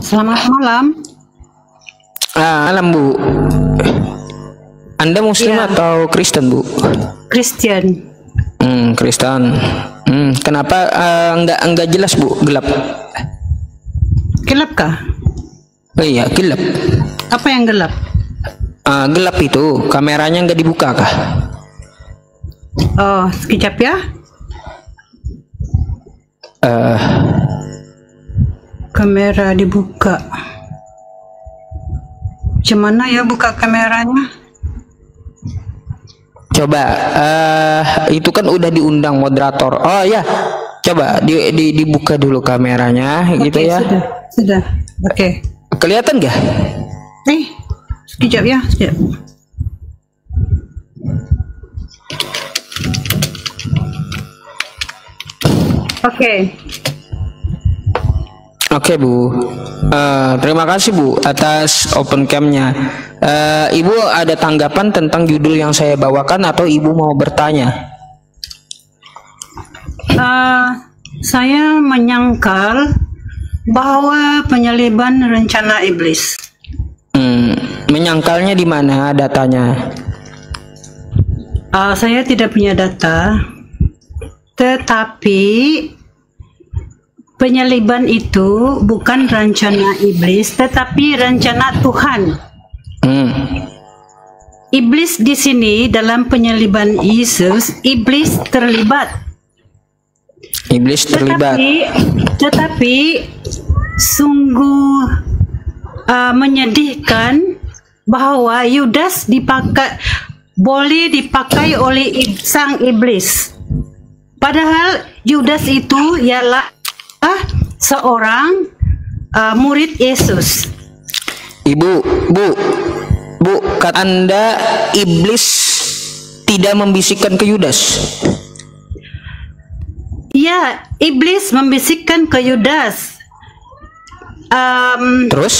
Selamat malam. Malam Bu. Anda Muslim Iya. atau Kristen Bu? Christian. Kristen. Kenapa enggak jelas Bu? Gelap. Gelap kah? Oh iya gelap. Apa yang gelap? Gelap itu kameranya enggak dibuka kah? Oh, sekejap ya. Kamera dibuka. Macam mana ya buka kameranya? Coba itu kan udah diundang moderator. Oh ya, coba dibuka dulu kameranya gitu Oke, ya. Sudah. Oke. Kelihatan nggak? Sekejap ya, sekejap. Oke. Oke Bu, terima kasih Bu atas open cam-nya. Ibu ada tanggapan tentang judul yang saya bawakan atau Ibu mau bertanya? Saya menyangkal bahwa penyaliban rencana iblis. Menyangkalnya di mana datanya? Saya tidak punya data, tetapi penyaliban itu bukan rencana iblis, tetapi rencana Tuhan. Iblis di sini dalam penyaliban Yesus, iblis terlibat. Iblis terlibat. Tetapi sungguh menyedihkan bahwa Yudas boleh dipakai oleh sang iblis. Padahal Yudas itu ialah seorang murid Yesus. Bu, kata Anda iblis tidak membisikkan ke Yudas? Ya, iblis membisikkan ke Yudas. Terus?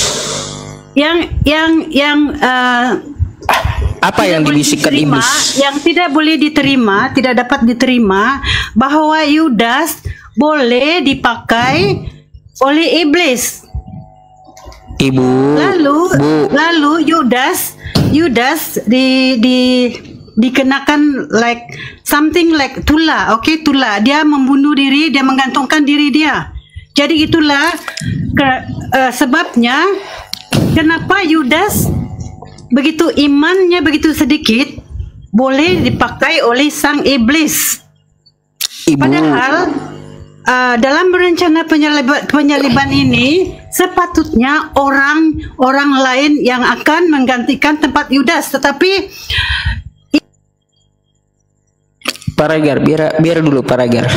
Apa yang dibisikkan iblis? Yang tidak boleh diterima, tidak dapat diterima, bahwa Yudas boleh dipakai oleh iblis. Ibu. Lalu Yudas dikenakan something like tula, tula. Dia membunuh diri, dia menggantungkan diri dia. Jadi itulah sebabnya kenapa Yudas begitu imannya begitu sedikit boleh dipakai oleh sang iblis. Ibu. Padahal dalam rencana penyaliban ini sepatutnya orang lain yang akan menggantikan tempat Yudas, tetapi Paragar, biar dulu Paragar.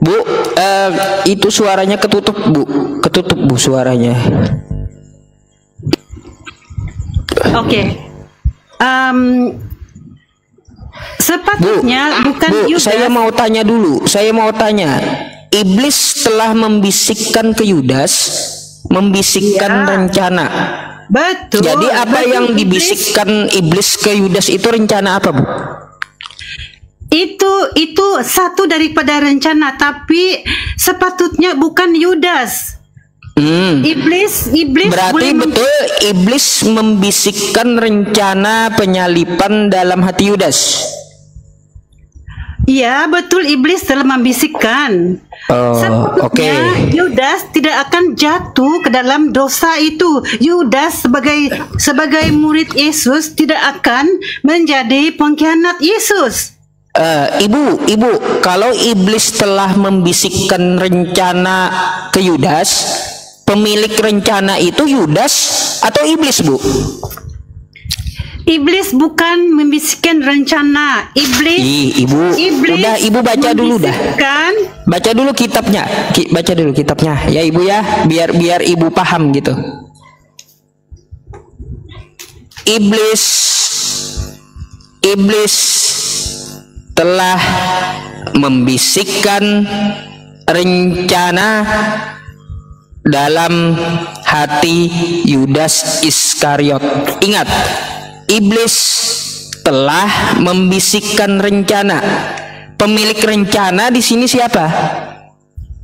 Bu, itu suaranya ketutup Bu suaranya. Oke. Sepatutnya bukan Yudas. Saya mau tanya. Iblis telah membisikkan ke Yudas, membisikkan rencana. Betul. Jadi apa yang dibisikkan iblis ke Yudas itu rencana apa, Bu? Itu satu daripada rencana, tapi sepatutnya bukan Yudas. Iblis berarti betul iblis membisikkan rencana penyaliban dalam hati Yudas. Iya, betul, iblis telah membisikkan. Sepatutnya Yudas tidak akan jatuh ke dalam dosa itu. Yudas sebagai murid Yesus tidak akan menjadi pengkhianat Yesus. Ibu, kalau iblis telah membisikkan rencana ke Yudas, pemilik rencana itu Yudas atau iblis, Bu? Iblis bukan membisikkan rencana. Iblis udah Ibu baca dulu dah. Baca dulu kitabnya. Ya Ibu ya, biar Ibu paham gitu. Iblis telah membisikkan rencana dalam hati Yudas Iskariot. Ingat, iblis telah membisikkan rencana. Pemilik rencana di sini siapa?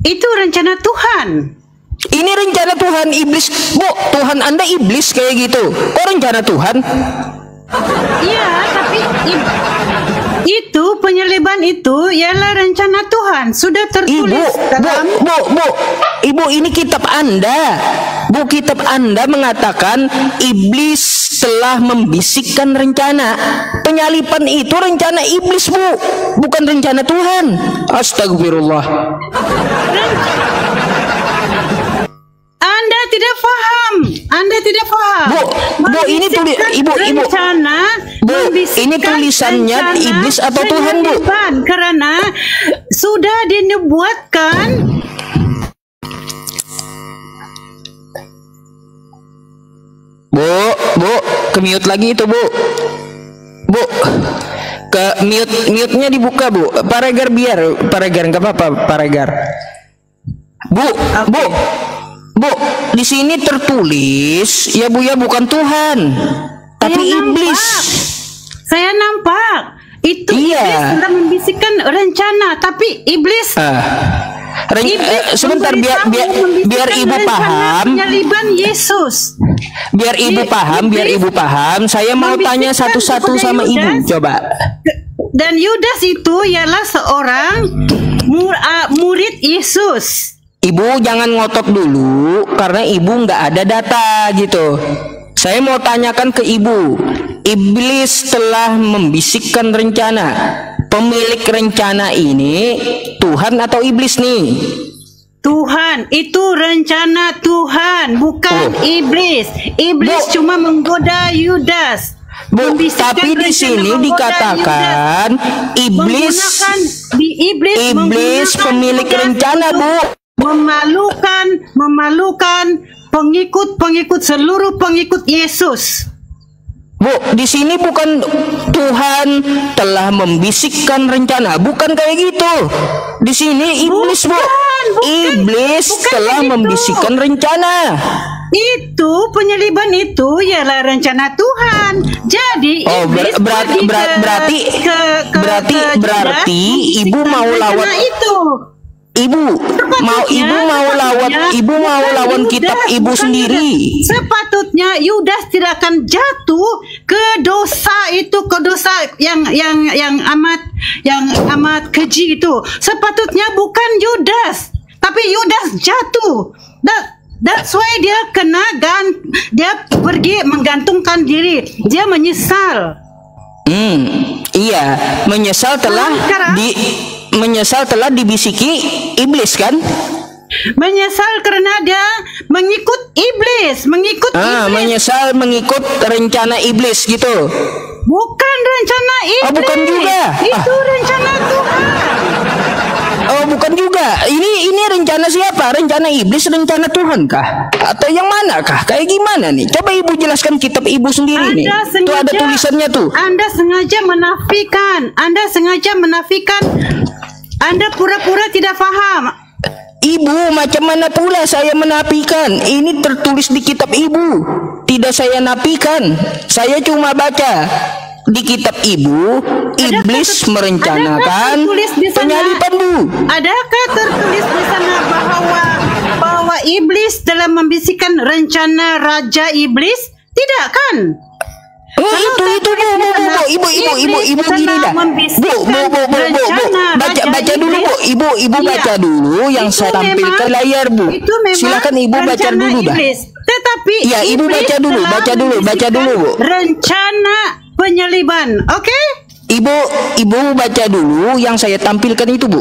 Itu rencana Tuhan. Ini rencana Tuhan. Iblis, Bu, Tuhan Anda iblis kayak gitu. Kok rencana Tuhan? Iya, tapi itu penyaliban itu ialah rencana Tuhan. Sudah tertulis dalam Ibu, ini kitab Anda. Bu, kitab Anda mengatakan iblis telah membisikkan rencana. Penyaliban itu rencana iblis, Bu, bukan rencana Tuhan. Astagfirullah. Anda tidak paham. Anda tidak paham. Bu, ini tulis Ibu. Bu, ini tulisannya iblis atau Tuhan, Bu? Karena sudah dinubuatkan. Bu, ke mute lagi itu, Bu. Bu, ke mute-nya dibuka, Bu. Pak Regar nggak apa-apa, Pak Regar. Bu, Bu, di sini tertulis ya, Bu, ya, bukan Tuhan, tapi iblis. Saya nampak itu iya. Iblis sedang membisikkan rencana, tapi iblis. Sebentar, biar Ibu paham. Penyaliban Yesus. Biar Ibu paham. Saya mau tanya satu-satu sama Ibu. Coba. Dan Yudas itu ialah seorang murid Yesus. Ibu jangan ngotot dulu karena Ibu nggak ada data gitu. Saya mau tanyakan ke Ibu. Iblis telah membisikkan rencana. Pemilik rencana ini Tuhan atau iblis nih? Tuhan, itu rencana Tuhan, bukan iblis. Iblis cuma menggoda Yudas. Bu, tapi di sini dikatakan iblis pemilik rencana, Bu. Memalukan pengikut seluruh pengikut Yesus. Bu, di sini bukan Tuhan telah membisikkan rencana, bukan kayak gitu. Di sini iblis, Bu. Iblis telah membisikkan rencana. Itu penyaliban itu ialah rencana Tuhan. Jadi berarti Ibu mau lawan itu. Ibu mau lawan kitab Ibu sendiri. Sepatutnya Yudas tidak akan jatuh ke dosa yang amat keji itu. Sepatutnya bukan Yudas, tapi Yudas jatuh. That's why dia dia pergi menggantungkan diri. Dia menyesal. Iya, menyesal telah dibisiki iblis, kan? Menyesal karena dia mengikut iblis, menyesal mengikut rencana iblis gitu. Bukan rencana iblis. Oh, bukan juga. Itu rencana Tuhan. Oh, bukan juga. Ini rencana siapa? Rencana iblis, rencana Tuhan kah? Atau yang mana kah? Kayak gimana nih? Coba Ibu jelaskan kitab Ibu sendiri nih. Tuh ada tulisannya tuh. Anda sengaja menafikan. Anda pura-pura tidak paham. Ibu, macam mana pula saya menafikan? Ini tertulis di kitab Ibu. Tidak saya nafikan. Saya cuma baca di kitab Ibu, iblis merencanakan penyaliban, Bu. Adakah tertulis di sana bahwa iblis dalam membisikkan rencana raja iblis? Tidak, kan? Itu Ibu gini dah. Bu, baca dulu, Bu. Ibu baca dulu yang saya tampilkan layar, Bu. Silakan Ibu baca dulu dah. Tetapi ya, Ibu baca dulu, Bu. Rencana penyaliban, oke? Ibu baca dulu yang saya tampilkan itu, Bu.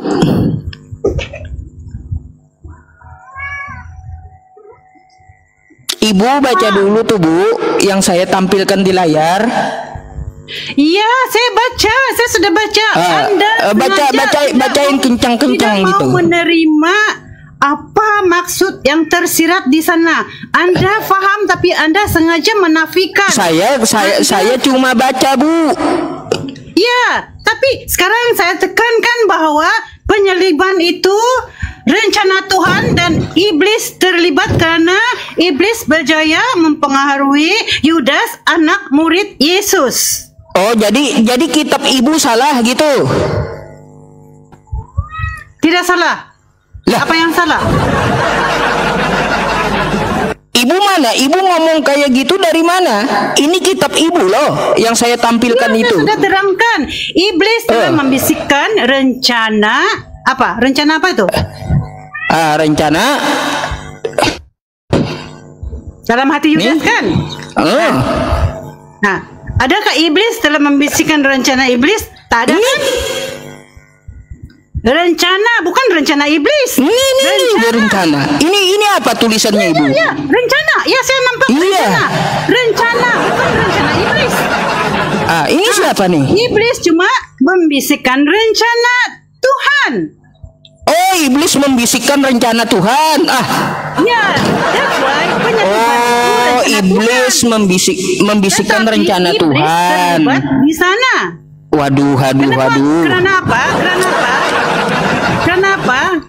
Ibu baca dulu tuh, Bu, yang saya tampilkan di layar. Iya, saya sudah baca. Anda bacain kencang-kencang gitu. Mau menerima apa maksud yang tersirat di sana? Anda paham, tapi Anda sengaja menafikan. Saya cuma baca, Bu. Ya, tapi sekarang saya tekankan bahwa penyaliban itu rencana Tuhan dan iblis terlibat karena iblis berjaya mempengaruhi Yudas, anak murid Yesus. Oh, jadi kitab Ibu salah gitu? Tidak salah. Lah, apa yang salah? Ibu mana? Ibu ngomong kayak gitu dari mana? Ini kitab ibu loh yang saya tampilkan Ya, itu. sudah terangkan. Iblis telah membisikkan rencana apa? Rencana apa itu? Rencana Dalam hati Yudas kan? Nah, adakah iblis telah membisikkan rencana iblis? Tak ada kan? Rencana, bukan rencana iblis. Ini rencana. Ini apa tulisannya ibu? Ya, rencana. Ya, saya nampak rencana. Rencana, bukan rencana iblis. Ini siapa nih? Iblis cuma membisikkan rencana Tuhan. Oh, iblis membisikkan rencana Tuhan. Ya, that's why iblis membisikkan rencana Tuhan. Terlibat di sana. Waduh. Karena apa?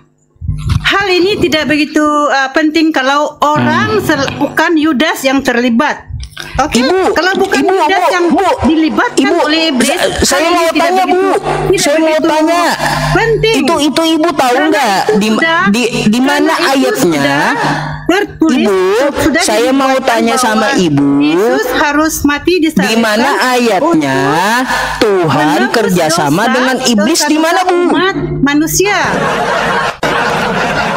Hal ini tidak begitu penting kalau orang bukan Yudas yang terlibat. Oke, kalau bukan Yudas yang dilibatkan oleh iblis, saya mau tanya Bu. Saya mau tanya. Penting. Itu ibu tahu nggak di mana ayatnya? Tertulis, ibu, saya mau tanya sama ibu. Yesus harus mati di mana ayatnya Tuhan kerjasama dengan iblis di mana Bu? Manusia.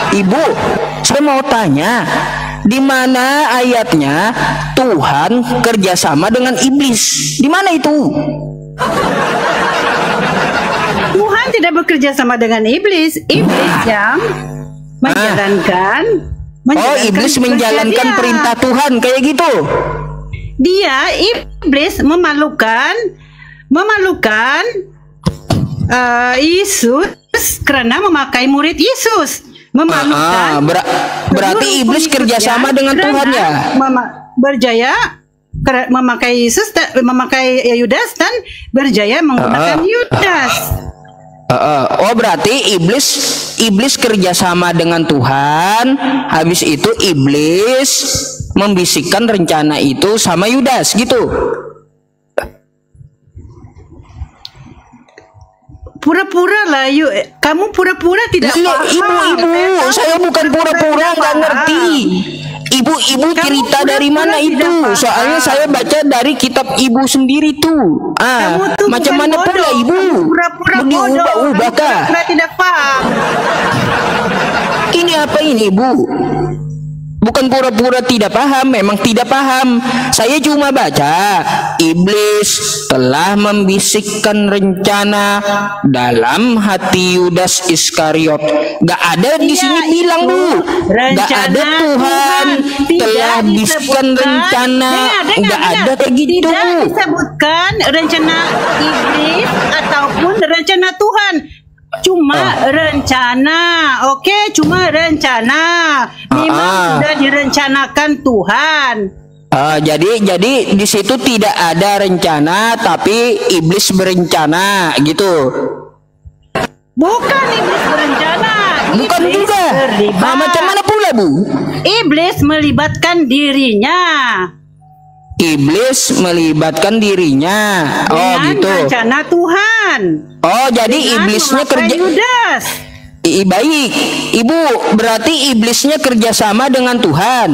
Ibu, saya mau tanya, di mana ayatnya Tuhan kerjasama dengan iblis? Di mana itu? Tuhan tidak bekerja sama dengan iblis. Iblis yang menjalankan. Iblis menjalankan perintah Tuhan kayak gitu. Iblis memalukan Yesus karena memakai murid Yesus. Memalukan. Berarti iblis kerjasama dengan Tuhan ya? Berjaya memakai Yesus, memakai Yudas dan berjaya menggunakan Yudas. Berarti iblis kerjasama dengan Tuhan. Habis itu iblis membisikkan rencana itu sama Yudas gitu. Pura-pura lah, kamu pura-pura tidak paham. Ibu, saya bukan pura-pura nggak ngerti. Ibu cerita dari mana itu? Soalnya saya baca dari kitab ibu sendiri tuh. Macam mana pula ibu? Berubah-ubah kah? Tidak paham. Ini apa ini ibu? Bukan pura-pura tidak paham, memang tidak paham. Saya cuma baca, iblis telah membisikkan rencana dalam hati Yudas Iskariot. Gak ada di sini bilang Bu. Gak ada Tuhan telah bisikkan rencana. Gak ada kayak gitu. Tidak disebutkan rencana iblis ataupun rencana Tuhan. Cuma rencana, oke, cuma rencana. Memang sudah direncanakan Tuhan. Jadi di situ tidak ada rencana, tapi iblis berencana, gitu. Bukan iblis berencana. Bukan iblis juga. Macam mana pula Bu? Iblis melibatkan dirinya. Iblis melibatkan dirinya. Gitu. Rencana Tuhan. Jadi iblisnya kerja. Yudas. Baik, Ibu, berarti iblisnya kerjasama dengan Tuhan.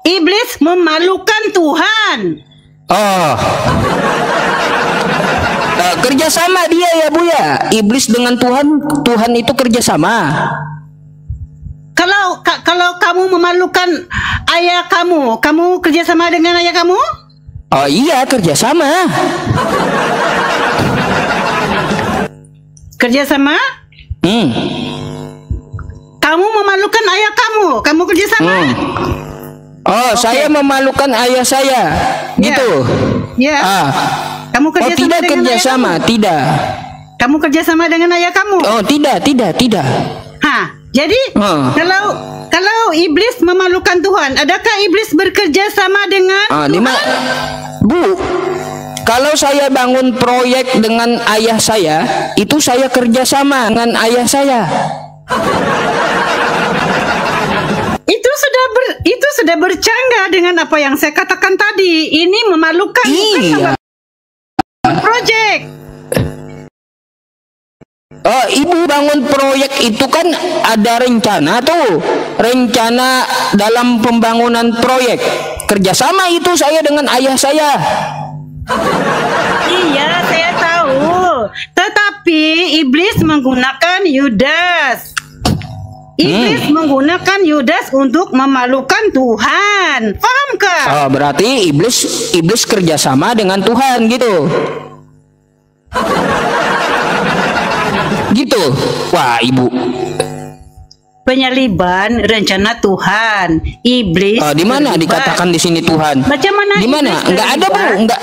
Iblis memalukan Tuhan. Kerjasama dia ya Bu ya. Iblis dengan Tuhan itu kerjasama. Kalau kamu memalukan ayah kamu kerjasama dengan ayah kamu? Iya, kerjasama. Kerjasama? Kamu memalukan ayah kamu kerjasama? Saya memalukan ayah saya, gitu. Ya. Kamu kerjasama tidak dengan kerjasama, tidak. Kamu kerjasama dengan ayah kamu? Tidak. Jadi kalau iblis memalukan Tuhan, adakah iblis bekerja sama dengan Tuhan? Bu, kalau saya bangun proyek dengan ayah saya, itu saya kerjasama dengan ayah saya. Itu sudah bercanggah dengan apa yang saya katakan tadi. Ini memalukan. Iya. Bukan proyek. Oh, ibu bangun proyek itu kan ada rencana tuh, rencana dalam pembangunan proyek. Kerjasama itu saya dengan ayah saya. Iya, saya tahu. Tetapi iblis menggunakan Yudas. Iblis menggunakan Yudas untuk memalukan Tuhan. Pahamkah? Oh, berarti iblis kerjasama dengan Tuhan gitu. Gitu. Wah, ibu. Penyaliban rencana Tuhan. Iblis. Di mana dikatakan di sini Tuhan? Macam mana? Di mana? Enggak ada, Bu. Enggak.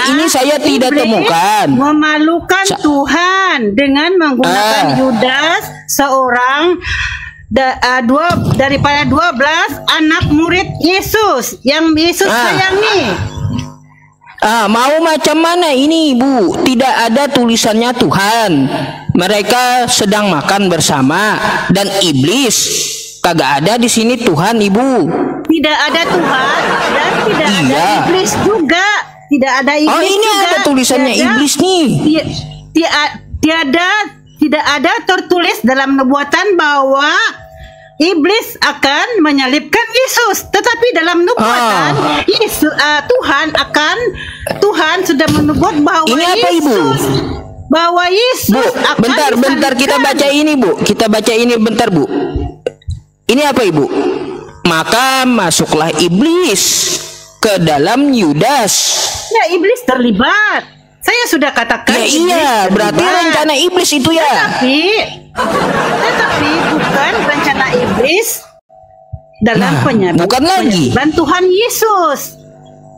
Ini saya tidak temukan. Memalukan Tuhan dengan menggunakan Yudas, seorang daripada 12 anak murid Yesus yang Yesus sayangi. Mau macam mana ini, Bu? Tidak ada tulisannya Tuhan. Mereka sedang makan bersama dan iblis kagak ada di sini Tuhan, Ibu. Tidak ada Tuhan dan tidak ada iblis juga. Tidak ada iblis. Oh, ini juga ada tulisannya iblis nih. Tidak ada tertulis dalam nubuatan bahwa iblis akan menyalibkan Yesus, tetapi dalam nubuatan Tuhan sudah menubuat bahwa ini apa, Ibu? Bahwa Yesus akan bentar kita baca ini, Bu. Kita baca ini bentar, Bu. Ini apa, Ibu? Maka masuklah iblis ke dalam Yudas. Ya, iblis terlibat. Saya sudah katakan. Ya, iya, berarti rencana iblis itu ya. Tetapi bukan rencana iblis dalam penyaliban Tuhan Yesus.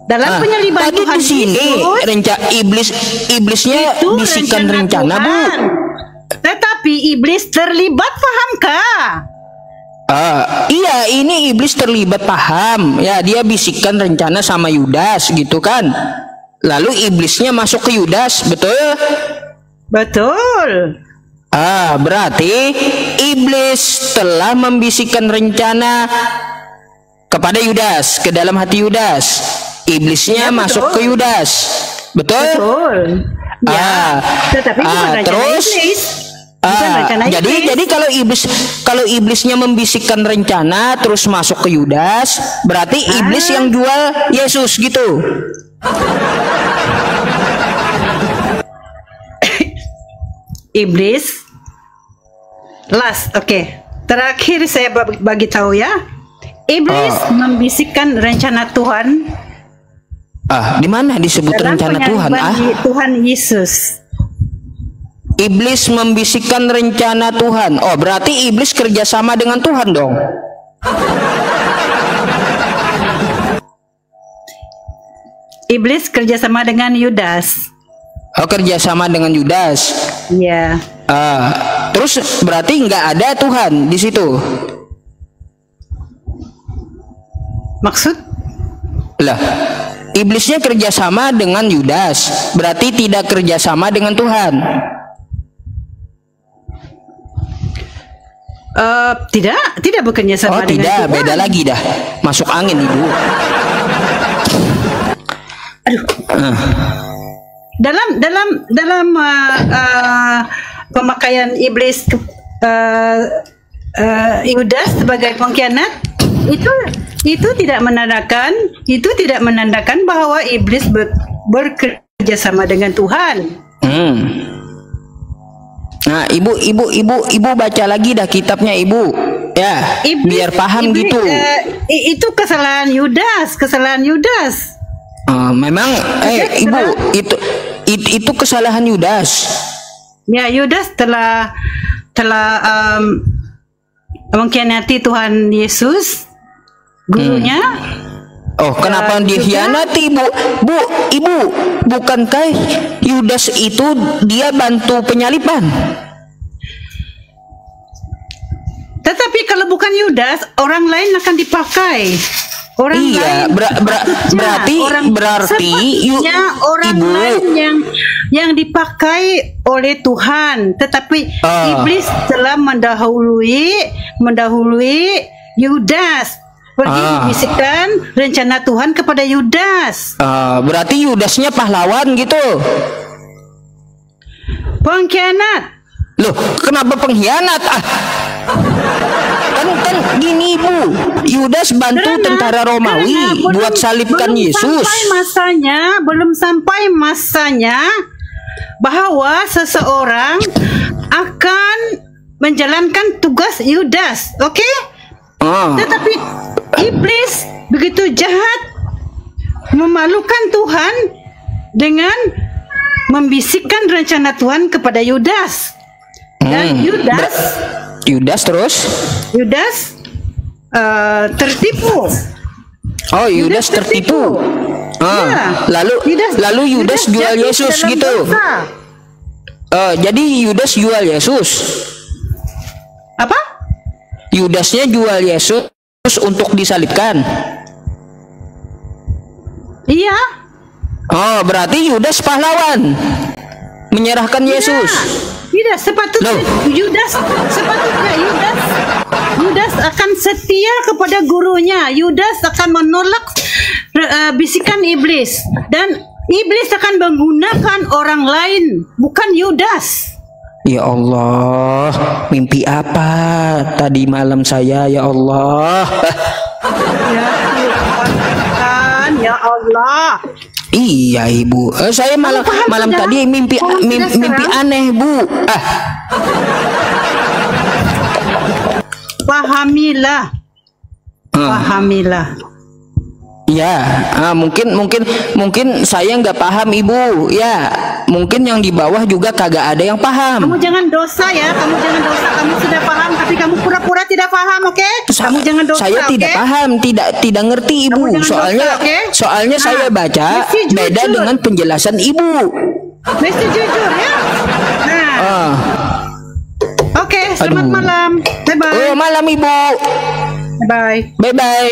Dalam penyaliban Tuhan di sini rencana iblisnya bisikan rencana, Bu. Tetapi iblis terlibat, pahamkah? Iya, ini iblis terlibat, paham. Ya, dia bisikan rencana sama Yudas gitu kan. Lalu iblisnya masuk ke Yudas, betul? Betul. Berarti iblis telah membisikkan rencana kepada Yudas, ke dalam hati Yudas. Iblisnya masuk ke Yudas, betul? Betul. Ya, tetapi bukan terus iblis. Jadi kalau iblisnya membisikkan rencana terus masuk ke Yudas, berarti iblis yang jual Yesus gitu. Iblis terakhir saya bagi tahu ya. Iblis membisikkan rencana Tuhan. Di mana disebut rencana Tuhan? Tuhan Yesus. Iblis membisikkan rencana Tuhan. Oh, berarti iblis kerjasama dengan Tuhan dong. Iblis kerjasama dengan Yudas. Oh, kerjasama dengan Yudas. Iya. Terus berarti nggak ada Tuhan di situ. Maksud? Lah, iblisnya kerjasama dengan Yudas, berarti tidak kerjasama dengan Tuhan. Tidak bekerja sama dengan tidak, Tuhan. Beda lagi dah. Masuk angin, Ibu. Aduh. Dalam pemakaian iblis Yudas sebagai pengkhianat itu tidak menandakan bahwa iblis bekerja sama dengan Tuhan. Nah, ibu baca lagi dah kitabnya, Ibu. Ya, biar paham gitu. Itu kesalahan Yudas. Memang Ibu, itu kesalahan Yudas. Ya, Yudas telah mengkhianati Tuhan Yesus, gurunya. Kenapa dikhianati, Bu? Ibu, bukankah Yudas itu dia bantu penyaliban? Tetapi kalau bukan Yudas, orang lain akan dipakai. Berarti orang Ibu, lain yang dipakai oleh Tuhan, tetapi iblis telah mendahului Yudas, pergi membisikkan rencana Tuhan kepada Yudas. Berarti Yudasnya pahlawan gitu. Pengkhianat. Loh, kenapa pengkhianat? Kan gini Bu, Yudas bantu tentara Romawi buat salibkan Yesus. Belum sampai masanya bahwa seseorang akan menjalankan tugas Yudas, oke? Tetapi iblis begitu jahat, memalukan Tuhan dengan membisikkan rencana Tuhan kepada Yudas. Dan Yudas tertipu. Oh, Yudas tertipu. Lalu Yudas jual Yesus gitu. Jadi Yudas jual Yesus. Apa? Yudasnya jual Yesus untuk disalibkan. Iya. Oh, berarti Yudas pahlawan menyerahkan Yesus. Tidak, sepatutnya Yudas akan setia kepada gurunya. Yudas akan menolak bisikan iblis, dan iblis akan menggunakan orang lain, bukan Yudas. Ya Allah, mimpi apa tadi malam saya, ya Allah? Ya Allah. Iya Ibu, saya malam tadi mimpi aneh Bu. Pahamilah. Ya, mungkin saya nggak paham Ibu. Ya, mungkin yang di bawah juga kagak ada yang paham. Kamu jangan dosa ya, kamu sudah paham tapi kamu pura-pura tidak paham, oke? Kamu jangan dosa. Saya tidak paham, tidak ngerti Ibu. Soalnya saya baca beda dengan penjelasan Ibu. Mesti jujur ya. Oke, selamat malam. Bye bye. Oh, malam Ibu. Bye bye.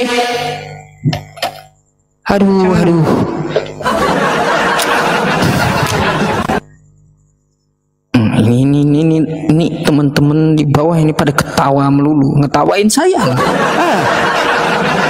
Aduh. Ini teman-teman di bawah ini pada ketawa melulu, ngetawain saya.